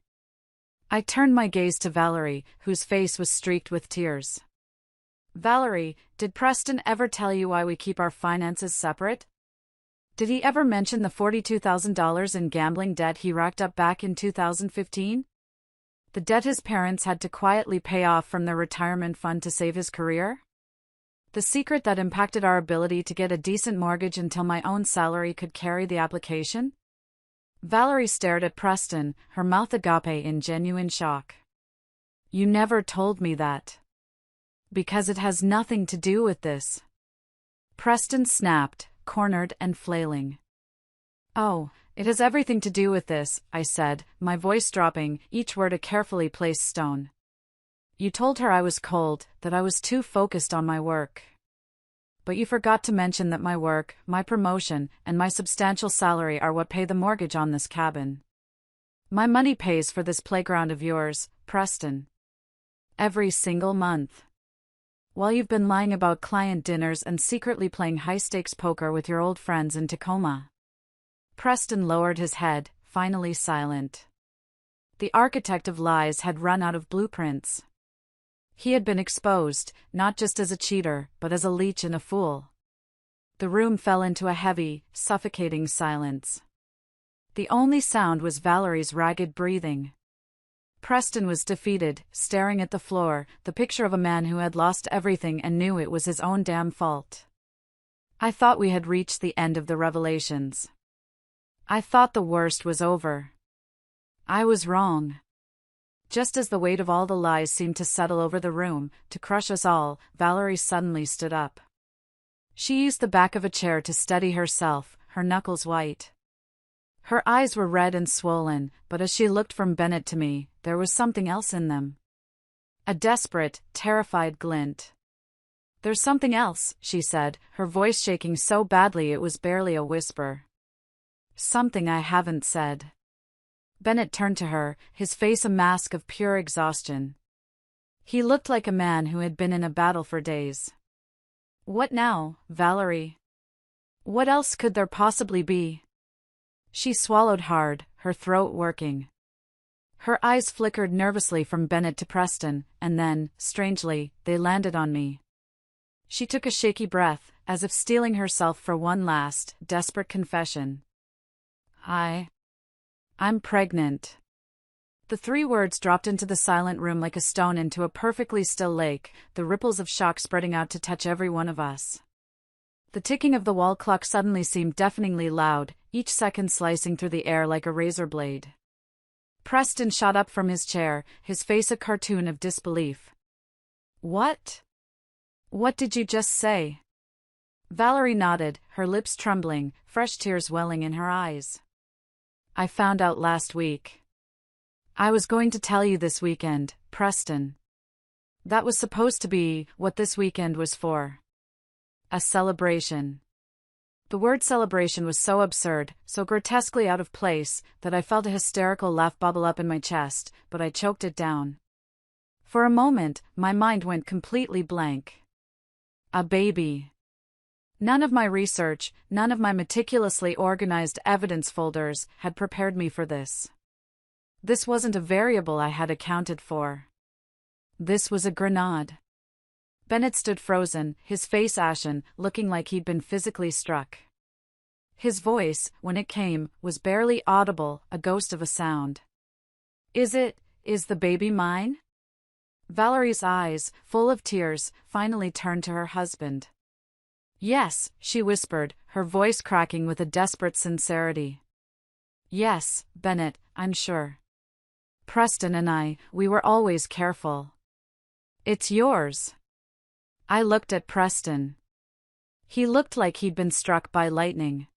I turned my gaze to Valery, whose face was streaked with tears. "Valery, did Preston ever tell you why we keep our finances separate? Did he ever mention the $42,000 in gambling debt he racked up back in 2015? The debt his parents had to quietly pay off from their retirement fund to save his career? The secret that impacted our ability to get a decent mortgage until my own salary could carry the application?" Valery stared at Preston, her mouth agape in genuine shock. "You never told me that." Because it has nothing to do with this. Preston snapped, cornered and flailing. Oh, it has everything to do with this, I said, my voice dropping, each word a carefully placed stone. You told her I was cold, that I was too focused on my work. But you forgot to mention that my work, my promotion, and my substantial salary are what pay the mortgage on this cabin. My money pays for this playground of yours, Preston. Every single month. While you've been lying about client dinners and secretly playing high-stakes poker with your old friends in Tacoma. Preston lowered his head, finally silent. The architect of lies had run out of blueprints. He had been exposed, not just as a cheater, but as a leech and a fool. The room fell into a heavy, suffocating silence. The only sound was Valery's ragged breathing. Preston was defeated, staring at the floor, the picture of a man who had lost everything and knew it was his own damn fault. I thought we had reached the end of the revelations. I thought the worst was over. I was wrong. Just as the weight of all the lies seemed to settle over the room, to crush us all, Valery suddenly stood up. She used the back of a chair to steady herself, her knuckles white. Her eyes were red and swollen, but as she looked from Bennett to me, there was something else in them. A desperate, terrified glint. There's something else, she said, her voice shaking so badly it was barely a whisper. Something I haven't said. Bennett turned to her, his face a mask of pure exhaustion. He looked like a man who had been in a battle for days. What now, Valery? What else could there possibly be? She swallowed hard, her throat working. Her eyes flickered nervously from Bennett to Preston, and then, strangely, they landed on me. She took a shaky breath, as if steeling herself for one last, desperate confession. I'm pregnant. The 3 words dropped into the silent room like a stone into a perfectly still lake, the ripples of shock spreading out to touch every one of us. The ticking of the wall clock suddenly seemed deafeningly loud, each second slicing through the air like a razor blade. Preston shot up from his chair, his face a cartoon of disbelief. What? What did you just say? Valery nodded, her lips trembling, fresh tears welling in her eyes. I found out last week. I was going to tell you this weekend, Preston. That was supposed to be what this weekend was for. A celebration. The word celebration was so absurd, so grotesquely out of place, that I felt a hysterical laugh bubble up in my chest, but I choked it down. For a moment, my mind went completely blank. A baby. None of my research, none of my meticulously organized evidence folders, had prepared me for this. This wasn't a variable I had accounted for. This was a grenade. Bennett stood frozen, his face ashen, looking like he'd been physically struck. His voice, when it came, was barely audible, a ghost of a sound. Is the baby mine? Valery's eyes, full of tears, finally turned to her husband. Yes, she whispered, her voice cracking with a desperate sincerity. Yes, Bennett, I'm sure. Preston and we were always careful. It's yours. I looked at Preston. He looked like he'd been struck by lightning.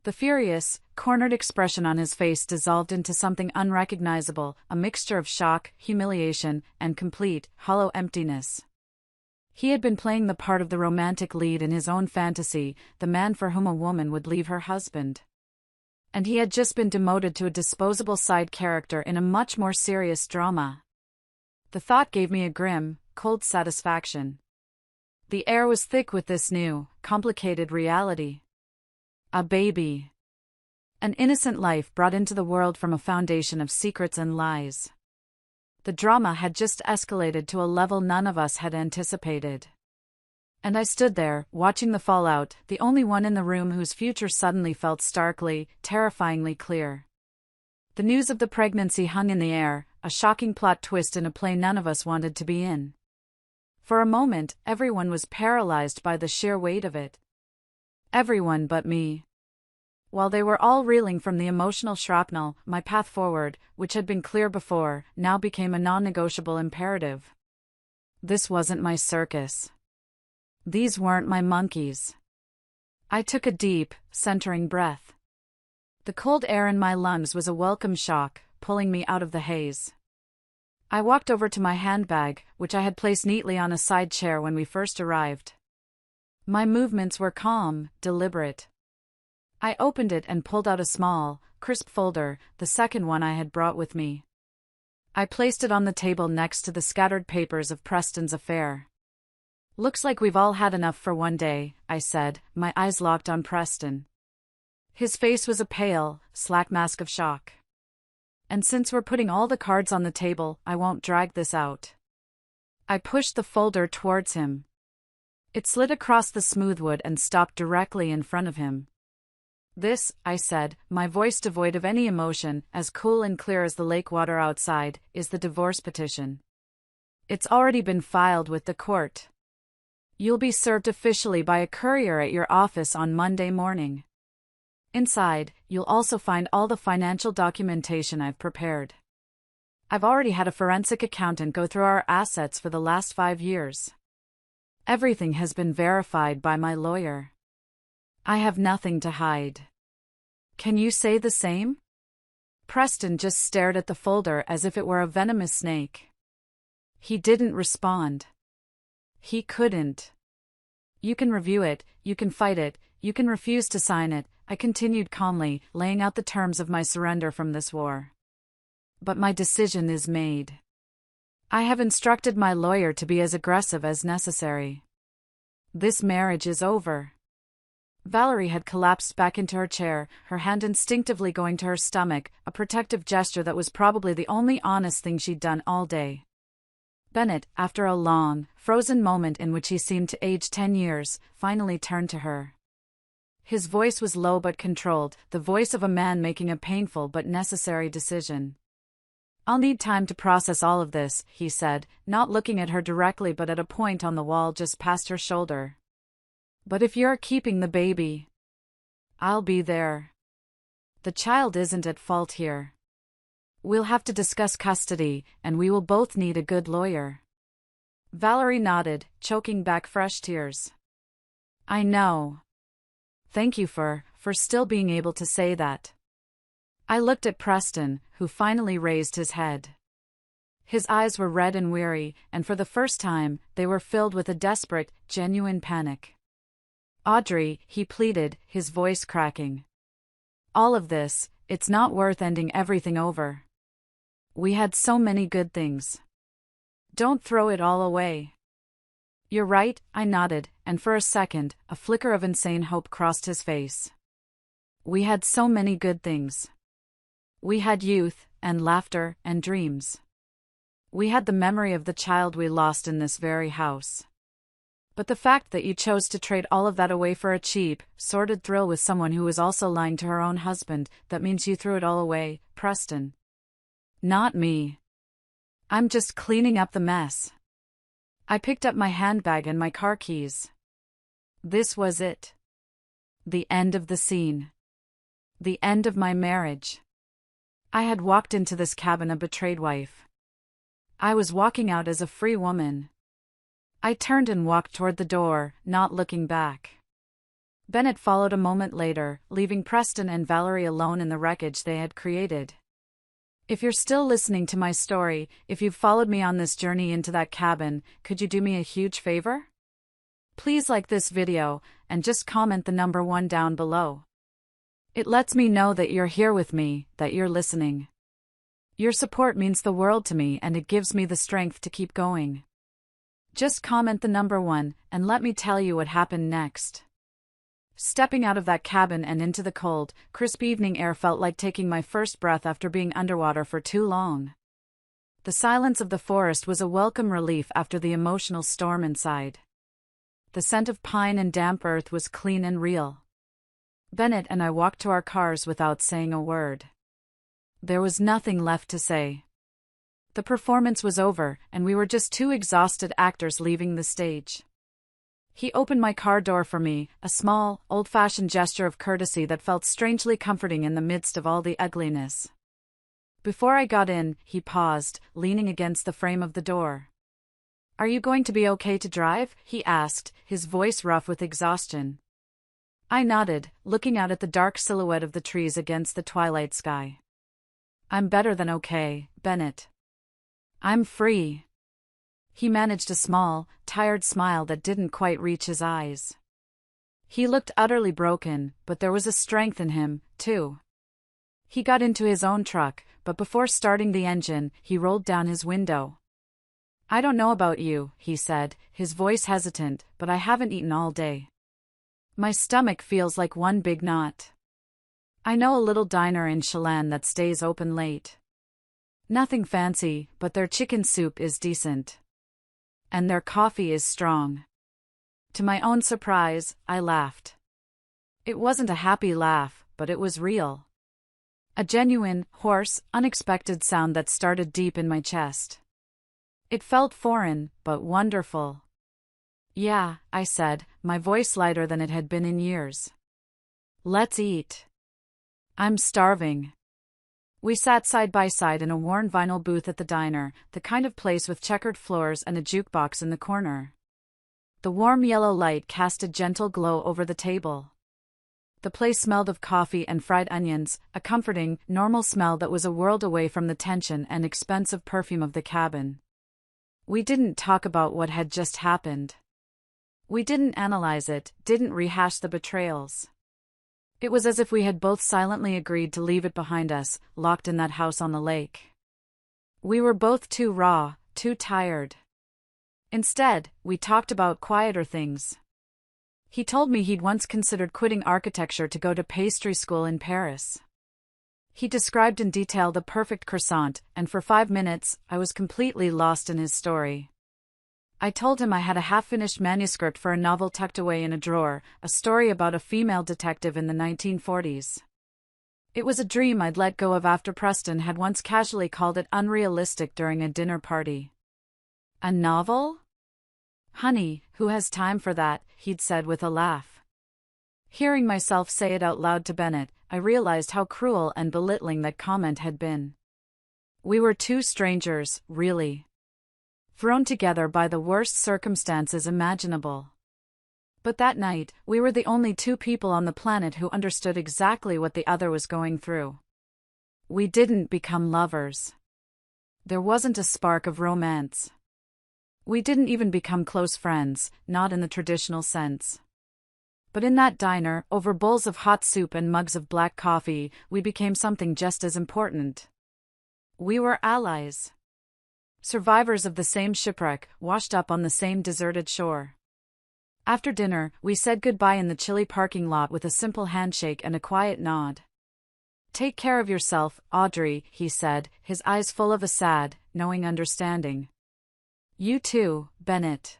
The furious, cornered expression on his face dissolved into something unrecognizable, a mixture of shock, humiliation, and complete, hollow emptiness. He had been playing the part of the romantic lead in his own fantasy, the man for whom a woman would leave her husband. And he had just been demoted to a disposable side character in a much more serious drama. The thought gave me a grim, cold satisfaction. The air was thick with this new, complicated reality. A baby. An innocent life brought into the world from a foundation of secrets and lies. The drama had just escalated to a level none of us had anticipated. And I stood there, watching the fallout, the only one in the room whose future suddenly felt starkly, terrifyingly clear. The news of the pregnancy hung in the air, a shocking plot twist in a play none of us wanted to be in. For a moment, everyone was paralyzed by the sheer weight of it. Everyone but me. While they were all reeling from the emotional shrapnel, my path forward, which had been clear before, now became a non-negotiable imperative. This wasn't my circus. These weren't my monkeys. I took a deep, centering breath. The cold air in my lungs was a welcome shock, pulling me out of the haze. I walked over to my handbag, which I had placed neatly on a side chair when we first arrived. My movements were calm, deliberate. I opened it and pulled out a small, crisp folder, the second one I had brought with me. I placed it on the table next to the scattered papers of Preston's affair. "Looks like we've all had enough for one day," I said, my eyes locked on Preston. His face was a pale, slack mask of shock. "And since we're putting all the cards on the table, I won't drag this out." I pushed the folder towards him. It slid across the smooth wood and stopped directly in front of him. "This," I said, my voice devoid of any emotion, as cool and clear as the lake water outside, "is the divorce petition. It's already been filed with the court. You'll be served officially by a courier at your office on Monday morning. Inside, you'll also find all the financial documentation I've prepared. I've already had a forensic accountant go through our assets for the last 5 years. Everything has been verified by my lawyer. I have nothing to hide. Can you say the same?" Preston just stared at the folder as if it were a venomous snake. He didn't respond. He couldn't. "You can review it, you can fight it, you can refuse to sign it," I continued calmly, laying out the terms of my surrender from this war. "But my decision is made. I have instructed my lawyer to be as aggressive as necessary. This marriage is over." Valerie had collapsed back into her chair, her hand instinctively going to her stomach, a protective gesture that was probably the only honest thing she'd done all day. Bennett, after a long, frozen moment in which he seemed to age 10 years, finally turned to her. His voice was low but controlled, the voice of a man making a painful but necessary decision. "I'll need time to process all of this," he said, not looking at her directly but at a point on the wall just past her shoulder. "But if you're keeping the baby, I'll be there. The child isn't at fault here. We'll have to discuss custody, and we will both need a good lawyer." Valerie nodded, choking back fresh tears. "I know. Thank you for still being able to say that." I looked at Preston, who finally raised his head. His eyes were red and weary, and for the first time, they were filled with a desperate, genuine panic. "Audrey," he pleaded, his voice cracking. "All of this, it's not worth ending everything over. We had so many good things. Don't throw it all away." "You're right," I nodded, and for a second, a flicker of insane hope crossed his face. "We had so many good things. We had youth, and laughter, and dreams. We had the memory of the child we lost in this very house. But the fact that you chose to trade all of that away for a cheap, sordid thrill with someone who was also lying to her own husband, that means you threw it all away, Preston." "Not me. I'm just cleaning up the mess." I picked up my handbag and my car keys. This was it. The end of the scene. The end of my marriage. I had walked into this cabin a betrayed wife. I was walking out as a free woman. I turned and walked toward the door, not looking back. Bennett followed a moment later, leaving Preston and Valerie alone in the wreckage they had created. If you're still listening to my story, if you've followed me on this journey into that cabin, could you do me a huge favor? Please like this video, and just comment the number 1 down below. It lets me know that you're here with me, that you're listening. Your support means the world to me and it gives me the strength to keep going. Just comment the number 1, and let me tell you what happened next. Stepping out of that cabin and into the cold, crisp evening air felt like taking my first breath after being underwater for too long. The silence of the forest was a welcome relief after the emotional storm inside. The scent of pine and damp earth was clean and real. Bennett and I walked to our cars without saying a word. There was nothing left to say. The performance was over, and we were just 2 exhausted actors leaving the stage. He opened my car door for me, a small, old-fashioned gesture of courtesy that felt strangely comforting in the midst of all the ugliness. Before I got in, he paused, leaning against the frame of the door. "Are you going to be okay to drive?" he asked, his voice rough with exhaustion. I nodded, looking out at the dark silhouette of the trees against the twilight sky. "I'm better than okay, Bennett. I'm free." He managed a small, tired smile that didn't quite reach his eyes. He looked utterly broken, but there was a strength in him, too. He got into his own truck, but before starting the engine, he rolled down his window. "I don't know about you," he said, his voice hesitant, "but I haven't eaten all day. My stomach feels like one big knot. I know a little diner in Chelan that stays open late. Nothing fancy, but their chicken soup is decent. And their coffee is strong." To my own surprise, I laughed. It wasn't a happy laugh, but it was real. A genuine, hoarse, unexpected sound that started deep in my chest. It felt foreign, but wonderful. "Yeah," I said, my voice lighter than it had been in years. "Let's eat. I'm starving." We sat side by side in a worn vinyl booth at the diner, the kind of place with checkered floors and a jukebox in the corner. The warm yellow light cast a gentle glow over the table. The place smelled of coffee and fried onions, a comforting, normal smell that was a world away from the tension and expensive perfume of the cabin. We didn't talk about what had just happened. We didn't analyze it, didn't rehash the betrayals. It was as if we had both silently agreed to leave it behind us, locked in that house on the lake. We were both too raw, too tired. Instead, we talked about quieter things. He told me he'd once considered quitting architecture to go to pastry school in Paris. He described in detail the perfect croissant, and for 5 minutes, I was completely lost in his story. I told him I had a half-finished manuscript for a novel tucked away in a drawer, a story about a female detective in the 1940s. It was a dream I'd let go of after Preston had once casually called it unrealistic during a dinner party. "A novel? Honey, who has time for that?" he'd said with a laugh. Hearing myself say it out loud to Bennett, I realized how cruel and belittling that comment had been. We were two strangers, really. Thrown together by the worst circumstances imaginable. But that night, we were the only two people on the planet who understood exactly what the other was going through. We didn't become lovers. There wasn't a spark of romance. We didn't even become close friends, not in the traditional sense. But in that diner, over bowls of hot soup and mugs of black coffee, we became something just as important. We were allies. Survivors of the same shipwreck, washed up on the same deserted shore. After dinner, we said goodbye in the chilly parking lot with a simple handshake and a quiet nod. "Take care of yourself, Audrey," he said, his eyes full of a sad, knowing understanding. "You too, Bennett."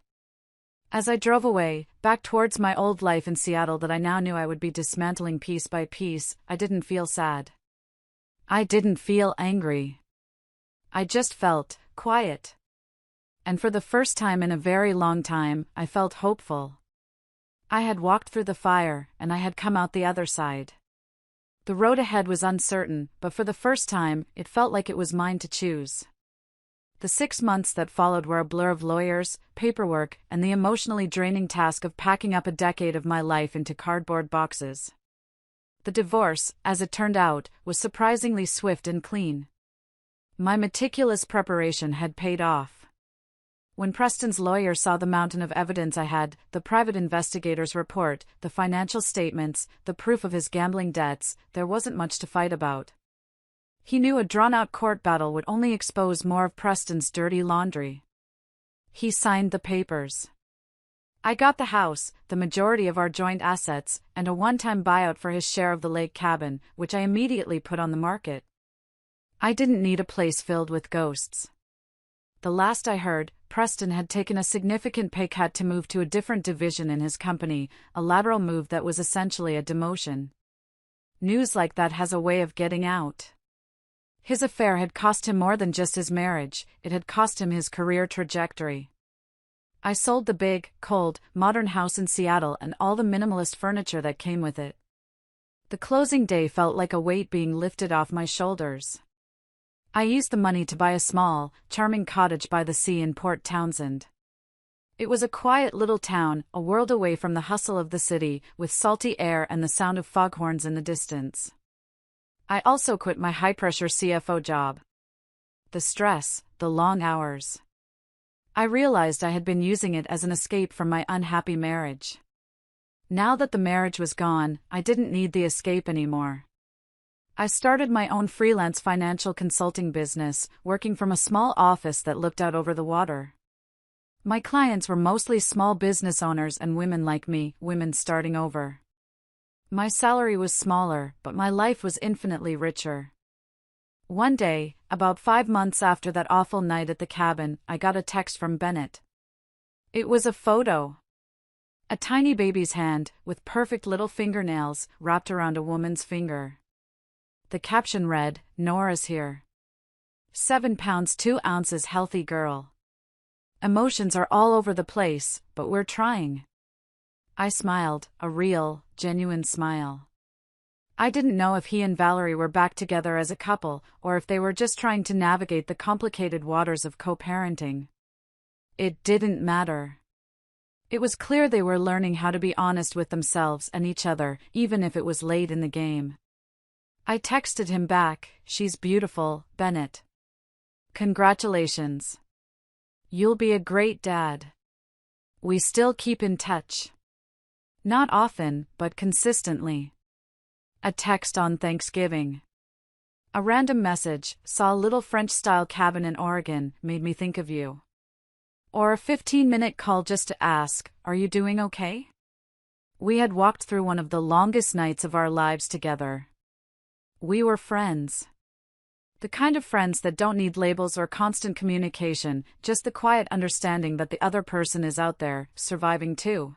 As I drove away, back towards my old life in Seattle that I now knew I would be dismantling piece by piece, I didn't feel sad. I didn't feel angry. I just felt quiet. And for the first time in a very long time, I felt hopeful. I had walked through the fire, and I had come out the other side. The road ahead was uncertain, but for the first time, it felt like it was mine to choose. The 6 months that followed were a blur of lawyers, paperwork, and the emotionally draining task of packing up a decade of my life into cardboard boxes. The divorce, as it turned out, was surprisingly swift and clean. My meticulous preparation had paid off. When Preston's lawyer saw the mountain of evidence I had, the private investigator's report, the financial statements, the proof of his gambling debts, there wasn't much to fight about. He knew a drawn-out court battle would only expose more of Preston's dirty laundry. He signed the papers. I got the house, the majority of our joint assets, and a one-time buyout for his share of the lake cabin, which I immediately put on the market. I didn't need a place filled with ghosts. The last I heard, Preston had taken a significant pay cut to move to a different division in his company, a lateral move that was essentially a demotion. News like that has a way of getting out. His affair had cost him more than just his marriage, it had cost him his career trajectory. I sold the big, cold, modern house in Seattle and all the minimalist furniture that came with it. The closing day felt like a weight being lifted off my shoulders. I used the money to buy a small, charming cottage by the sea in Port Townsend. It was a quiet little town, a world away from the hustle of the city, with salty air and the sound of foghorns in the distance. I also quit my high-pressure CFO job. The stress, the long hours. I realized I had been using it as an escape from my unhappy marriage. Now that the marriage was gone, I didn't need the escape anymore. I started my own freelance financial consulting business, working from a small office that looked out over the water. My clients were mostly small business owners and women like me, women starting over. My salary was smaller, but my life was infinitely richer. One day, about 5 months after that awful night at the cabin, I got a text from Bennett. It was a photo. A tiny baby's hand, with perfect little fingernails, wrapped around a woman's finger. The caption read, "Nora's here. 7 pounds 2 ounces healthy girl. Emotions are all over the place, but we're trying." I smiled, a real, genuine smile. I didn't know if he and Valerie were back together as a couple, or if they were just trying to navigate the complicated waters of co-parenting. It didn't matter. It was clear they were learning how to be honest with themselves and each other, even if it was late in the game. I texted him back, "She's beautiful, Bennett. Congratulations. You'll be a great dad. We still keep in touch. Not often, but consistently." A text on Thanksgiving. A random message, "Saw a little French-style cabin in Oregon, made me think of you." Or a 15-minute call just to ask, "Are you doing okay?" We had walked through one of the longest nights of our lives together. We were friends. The kind of friends that don't need labels or constant communication, just the quiet understanding that the other person is out there, surviving too.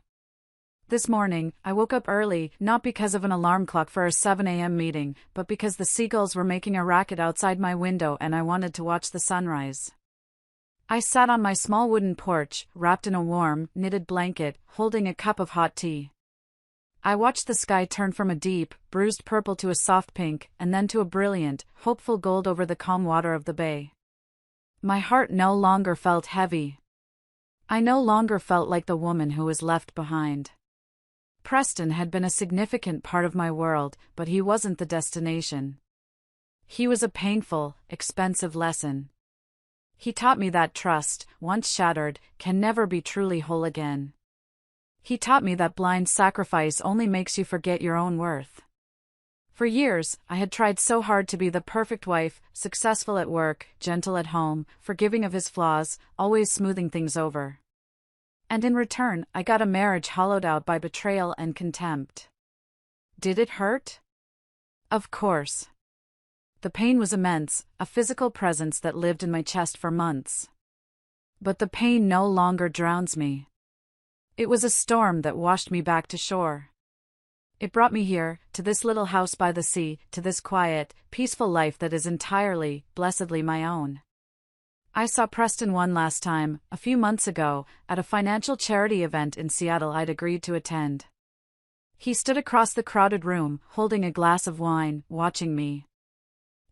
This morning, I woke up early, not because of an alarm clock for a 7 a.m. meeting, but because the seagulls were making a racket outside my window and I wanted to watch the sunrise. I sat on my small wooden porch, wrapped in a warm, knitted blanket, holding a cup of hot tea. I watched the sky turn from a deep, bruised purple to a soft pink, and then to a brilliant, hopeful gold over the calm water of the bay. My heart no longer felt heavy. I no longer felt like the woman who was left behind. Preston had been a significant part of my world, but he wasn't the destination. He was a painful, expensive lesson. He taught me that trust, once shattered, can never be truly whole again. He taught me that blind sacrifice only makes you forget your own worth. For years, I had tried so hard to be the perfect wife, successful at work, gentle at home, forgiving of his flaws, always smoothing things over. And in return, I got a marriage hollowed out by betrayal and contempt. Did it hurt? Of course. The pain was immense, a physical presence that lived in my chest for months. But the pain no longer drowns me. It was a storm that washed me back to shore. It brought me here, to this little house by the sea, to this quiet, peaceful life that is entirely, blessedly my own. I saw Preston one last time, a few months ago, at a financial charity event in Seattle I'd agreed to attend. He stood across the crowded room, holding a glass of wine, watching me.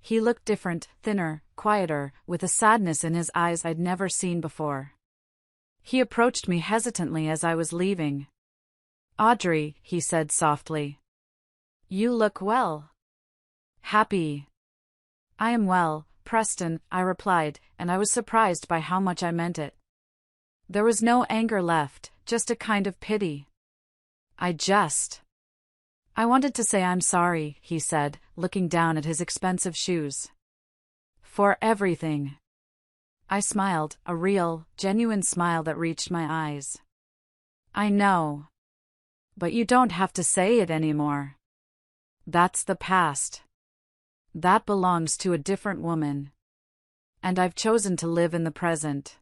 He looked different, thinner, quieter, with a sadness in his eyes I'd never seen before. He approached me hesitantly as I was leaving. "Audrey," he said softly. "You look well." "Happy." "I am well, Preston," I replied, and I was surprised by how much I meant it. There was no anger left, just a kind of pity. I wanted to say I'm sorry, he said, looking down at his expensive shoes. "For everything." I smiled, a real, genuine smile that reached my eyes. "I know. But you don't have to say it anymore. That's the past. That belongs to a different woman. And I've chosen to live in the present."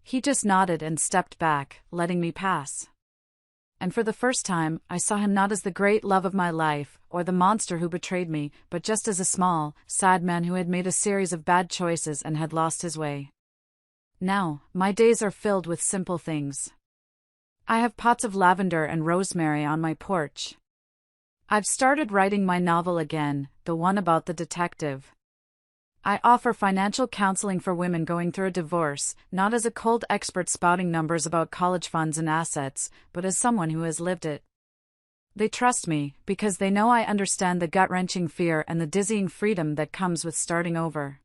He just nodded and stepped back, letting me pass. And for the first time, I saw him not as the great love of my life, or the monster who betrayed me, but just as a small, sad man who had made a series of bad choices and had lost his way. Now, my days are filled with simple things. I have pots of lavender and rosemary on my porch. I've started writing my novel again, the one about the detective. I offer financial counseling for women going through a divorce, not as a cold expert spouting numbers about college funds and assets, but as someone who has lived it. They trust me, because they know I understand the gut-wrenching fear and the dizzying freedom that comes with starting over.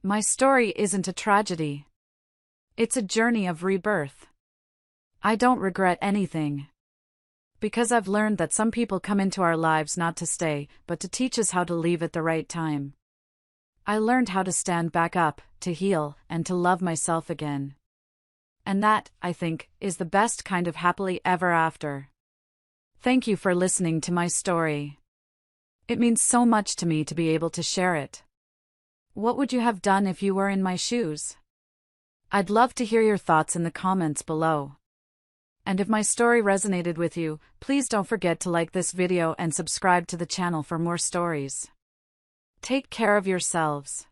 My story isn't a tragedy. It's a journey of rebirth. I don't regret anything. Because I've learned that some people come into our lives not to stay, but to teach us how to leave at the right time. I learned how to stand back up, to heal, and to love myself again. And that, I think, is the best kind of happily ever after. Thank you for listening to my story. It means so much to me to be able to share it. What would you have done if you were in my shoes? I'd love to hear your thoughts in the comments below. And if my story resonated with you, please don't forget to like this video and subscribe to the channel for more stories. Take care of yourselves.